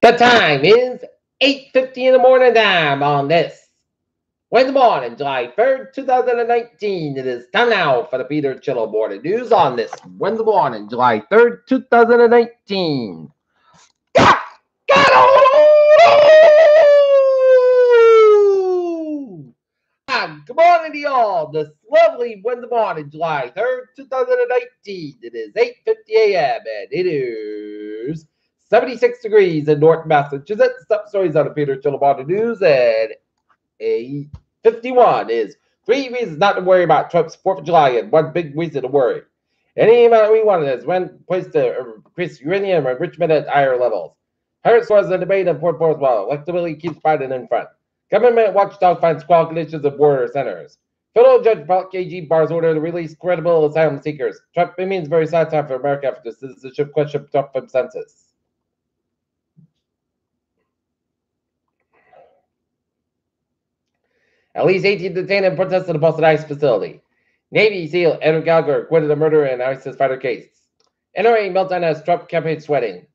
The time is 8:50 in the morning time on this Wednesday morning, July 3rd, 2019. It is time now for the Peter Chillo Morning News on this Wednesday morning, July 3rd, 2019. Got good morning to y'all. This lovely Wednesday morning, July 3rd, 2019. It is 8:50 a.m. and it is 76 degrees in North Massachusetts. Top stories on the Peter Chillo Morning News at 8:51 is 3 reasons not to worry about Trump's 4th of July and 1 big reason to worry. Any amount we wanted is when placed to increase uranium enrichment at higher levels. Harris was a debate in Port Boswell. Electability keeps Biden in front. Government watchdog finds squall conditions of border centers. Federal Judge Paul KG bars order to release credible asylum seekers. Trump means very sad time for America after the citizenship question Trump from census. At least 18 detained and protested at the Boston ICE facility. Navy SEAL Edward Gallagher acquitted of murder in ISIS fighter case. NRA meltdown as Trump campaign sweating.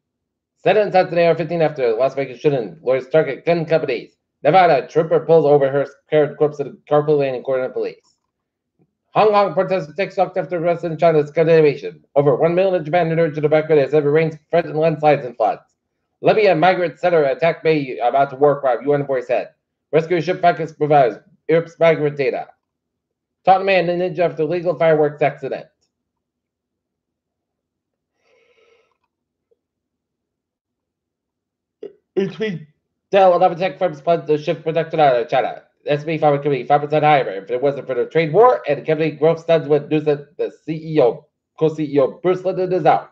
Senate inside today AR-15 after Las Vegas shooting. Lawyers target gun companies. Nevada trooper pulls over her carried corpse at a carpool lane in court of police. Hong Kong protesters take shock after arrest in China's condemnation. Over 1 million in Japan urged to evacuate as heavy rains threaten landslides and floods. Libya migrant center attack Bay about to war crime, UN voice said. Rescue ship package provides Europe's migrant data. Taught man in ninja after legal fireworks accident. HP Dell 11 tech firms planned to shift production out of China. The S&P 500 could be 5% higher if it wasn't for the trade war and the company growth studs with news that the co-CEO Bruce Linden is out.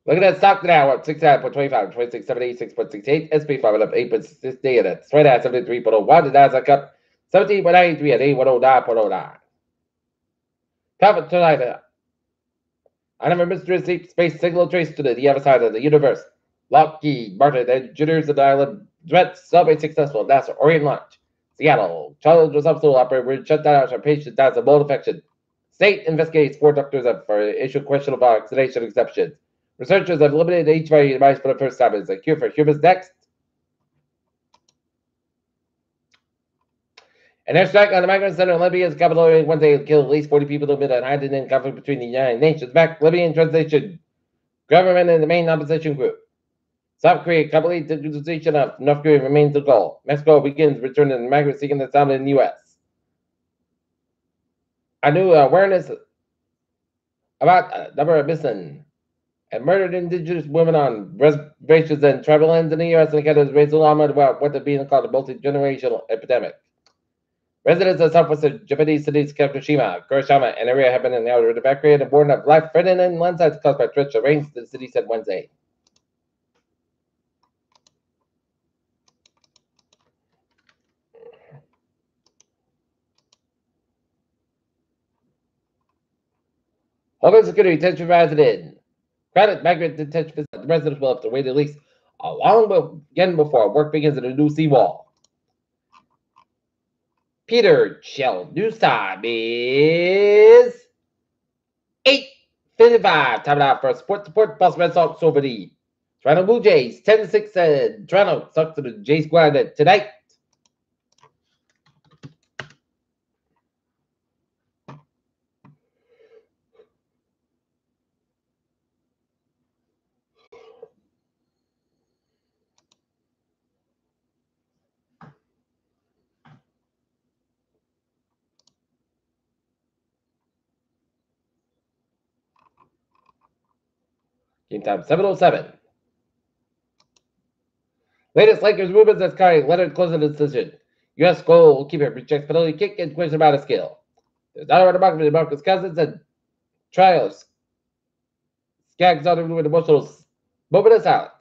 Look at that stock now up 69.25, 26.78, 6.68. S&P 500 up 8.60 and it's right at 73.01. The Nasdaq up 17.93 at 8109.09. Profit tonight. I never missed a deep space signal trace to the other side of the universe. Lockheed Martin engineers of the island threats subway successful NASA Orient launch. Seattle Challenger subsoil operator shut down after patient dies of mold infection. State investigates 4 doctors for issue questionable vaccination exceptions. Researchers have eliminated HIV device for the first time as a cure for humans next. An airstrike on the migrant center in Libya's capital Wednesday killed at least 40 people amid a hidden conflict between the United Nations backed Libyan transition government and the main opposition group. South Korea complete denunciation of North Korea remains the goal. Mexico begins returning migrants seeking asylum in the U.S. A new awareness about a number of missing and murdered indigenous women on reservations and tribal lands in the U.S. and Canada has raised alarm about what is being called a multi-generational epidemic. Residents of southwestern Japanese cities Kagoshima, Kuroshima, and area have been in the outer evacuated and warned of life-threatening landslides caused by torrential rains, the city said Wednesday. Homeland Security detention resident. Crowded migrant detention facility. Residents will have to wait at least a long again before work begins at a new seawall. Peter Chill. News time is 8:55. Time now for Sports Report. Plus Red Sox over the Toronto Blue Jays. 10-6. Toronto sucks to the J squad tonight. Game time 7:07. Latest Lakers movements as Kyrie Leonard closing the decision. U.S. goalkeeper rejects penalty kick and question about a skill. There's not a remark from Marcus Cousins and trials. Skaggs on the room with emotional moment of silence.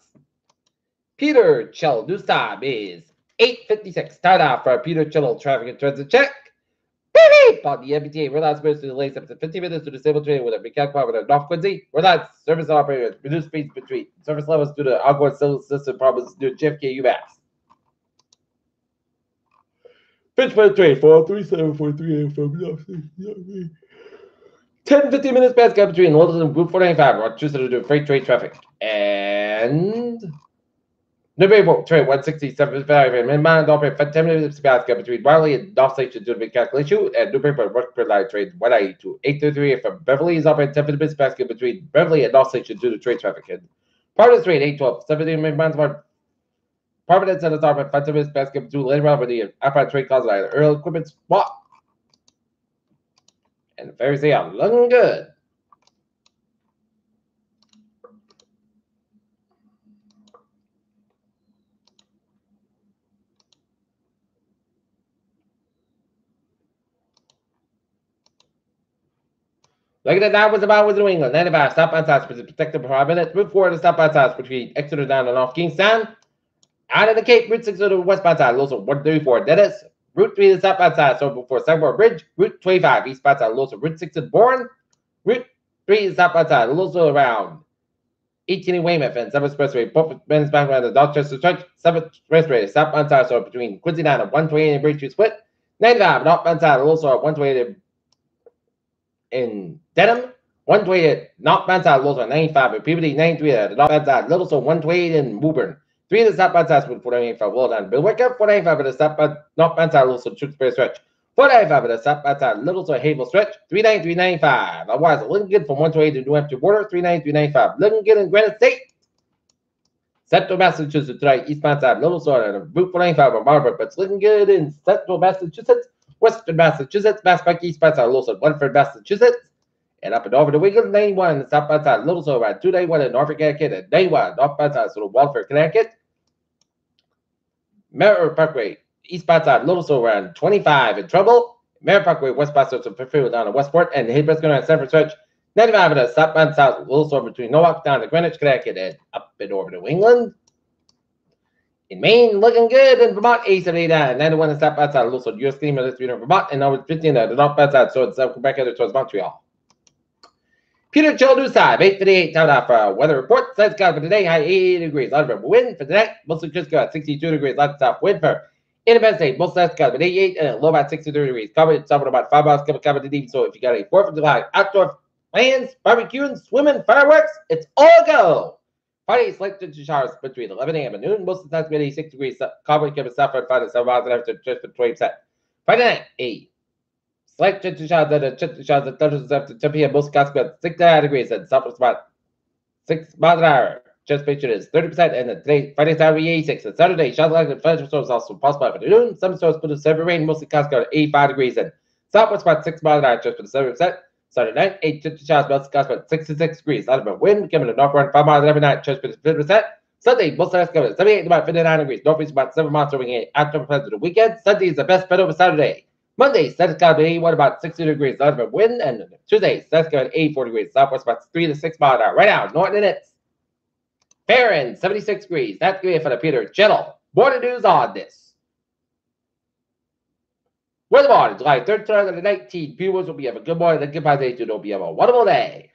Peter Chill. News time is 8:56. Time now for Peter Chill traffic and transit check. Beep! On the MBTA, Reliance Bridge delays up to 15 minutes to disable train with a recalculate with a North Quincy. Reliance service operators reduce speeds between service levels due to ongoing system problems due to JFK UMass. Pittsburgh train 43743 from North 10-15 minutes past gap between London and Group 495 on Tuesday to do freight trade traffic. And Newburyport trade 167.5 and inbound operate 10 minutes past gap between Wiley and North Station to do the calculation. And Newburyport work per line trade 192 833 from Beverly is operating 10 minutes past gap between Beverly and North Station to do the trade traffic. And Providence trade 812 17 inbound for Providence and the top at 5 minutes past gap between later on with the outbound trade calls like Earl Equipment Spot. And the ferries they are looking good. Look at that, that was about with New England. 95 stop on sides protected for 5 minutes. Route 4 to stop on sides between Exeter down and off Kingstown. Out of the Cape, Route 6 to the westbound side, lows of 134 Dennis. Route 3 to the southbound side, so before Sagamore Bridge. Route 25 eastbound side, lows of Route 6 in Bourne. Route 3 to the southbound side, lows of around 18 in Weymouth and 7th Expressway. Both men's back around the Dorchester Church. 7th Expressway, southbound side, so between Quincy down and 128 in Bridge Split. 95 northbound side, lows of 128 in Dedham. 128 northbound side, lows of 95 in Peabody. 93 at the northbound side, Little, so 128 in Woburn. 3 to the southbound side, 495 well done. Bill Wickham, 495 at the southbound, northbound side, Little, so Tewksbury Stretch. 495 at the southbound side, Little, so Havel Stretch. 393.95. Otherwise, looking good from 128 to New Hampshire border. 393.95. Looking good in Granite State. Central Massachusetts tonight, eastbound side, Little, so Route 495 on Marlborough, but it's looking good in Central Massachusetts. Western Massachusetts, Massbach, eastbound side, Little, so Watford, Massachusetts. And up and over to Wiggins, 91, southbound side, Little, so around 291 in Norfolk, Connecticut, and 91, northbound side, so Walford, Connecticut. Merritt Parkway, eastbound side, Little, so around 25 in Trouble. Merritt Parkway, westbound side, so Fairfield down to Westport, and Hillbridge going on San Francisco. 95 in the southbound south, Little, so between Norwalk down to Greenwich, Connecticut, and up and over to New England. In Maine, looking good in Vermont, 879, 91 in the southbound side, Little, so US Steam in Vermont, and over 15 at the northbound side, so it's Quebec towards Montreal. Peter Chill News Time, 8:58, time now for a weather report. Sun's got for today, high 80 degrees. Light of wind for tonight, mostly just got 62 degrees. Light south wind for Independence Day, most sun's got 88 and low about 63 degrees. Covered somewhere about 5 miles coming to deep. So if you got a 4th of July outdoor plans, barbecuing, swimming, fireworks, it's all go. Friday, slight to showers between 11 a.m. and noon. Most of the time, 86 degrees. Covered coming south for 5 to 7 miles and after just for 20%. Friday night, a slight to showers at the thunders after 10 p.m. Most gusts about 69 degrees and southwest about 6 miles an hour. Just picture is 30%, and today, Friday, Saturday, 86. And Saturday, showers like the thunderstorms also possible for the noon. Some storms put a severe rain, mostly gusts got 85 degrees and southwest about 6 miles an hour just for the 7%. Saturday night, 8 to showers, most gusts about 66 degrees. Out of a wind coming to northward 5 miles every night, just for the 50%. Sunday, most of us coming 78 about 59 degrees. Northeast about 7 miles over here after the weekend. Sunday is the best bet over Saturday. Monday, sun's got 81 about 60 degrees. Out of a wind, and Tuesday, sun's got 84 degrees. Southwest about 3 to 6 miles an hour. Right now, Norton and it's Farron, 76 degrees. That's good for the Peter Gentle. Morning news on this. Weather morning, July 3rd, 2019. Viewers will be have a good morning. Goodbye, day. Don't be have a wonderful day.